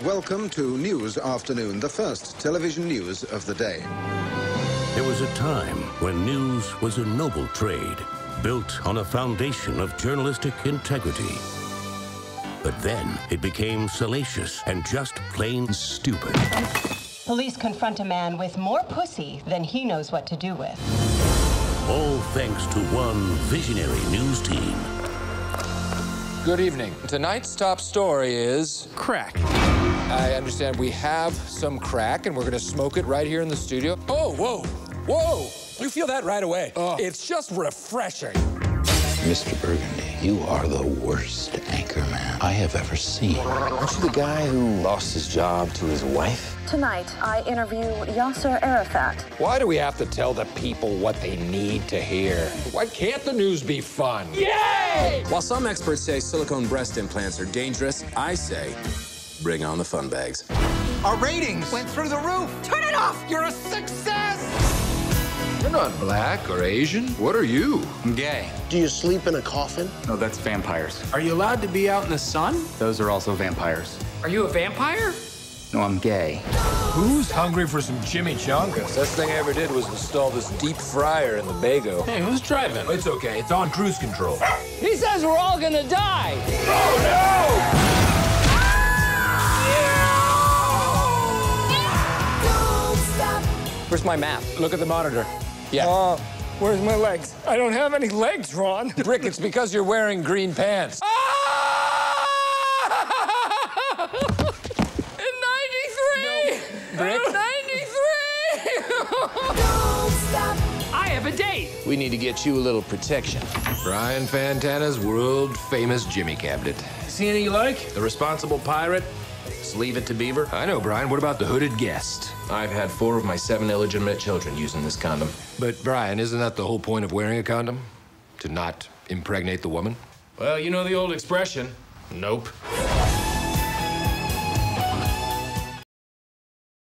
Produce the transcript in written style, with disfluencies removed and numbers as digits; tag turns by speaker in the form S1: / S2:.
S1: Welcome to News Afternoon, the first television news of the day.
S2: There was a time when news was a noble trade, built on a foundation of journalistic integrity. But then it became salacious and just plain stupid.
S3: Police confront a man with more pussy than he knows what to do with.
S2: All thanks to one visionary news team.
S4: Good evening. Tonight's top story is crack. I understand we have some crack, and we're going to smoke it right here in the studio. Oh, whoa, whoa. You feel that right away. It's just refreshing.
S5: Mr. Burgundy, you are the worst anchorman I have ever seen.
S6: Aren't you the guy who lost his job to his wife?
S7: Tonight, I interview Yasser Arafat.
S4: Why do we have to tell the people what they need to hear? Why can't the news be fun? Yay!
S8: While some experts say silicone breast implants are dangerous, I say, bring on the fun bags.
S9: Our ratings went through the roof. Turn it off! You're a success!
S4: You're not black or Asian. What are you?
S9: I'm gay.
S10: Do you sleep in a coffin?
S9: No, that's vampires. Are you allowed to be out in the sun? Those are also vampires.
S4: Are you a vampire?
S9: No, I'm gay.
S4: Who's hungry for some chimichangas? Best thing I ever did was install this deep fryer in the Bago.
S9: Hey, who's driving?
S4: It's okay. It's on cruise control.
S11: He says we're all gonna die.
S4: Oh, no!
S11: Where's my map?
S4: Look at the monitor. Yeah.
S11: Where's my legs? I don't have any legs, Ron.
S4: Rick, it's because you're wearing green pants.
S11: In 93!
S4: No. Rick?
S11: 93! I have a date.
S6: We need to get you a little protection.
S4: Brian Fantana's world-famous Jimmy cabinet.
S9: See any you like?
S6: The responsible pirate? Just leave it to Beaver?
S4: I know, Brian. What about the hooded guest?
S6: I've had 4 of my 7 illegitimate children using this condom.
S4: But, Brian, isn't that the whole point of wearing a condom? To not impregnate the woman?
S6: Well, you know the old expression. Nope.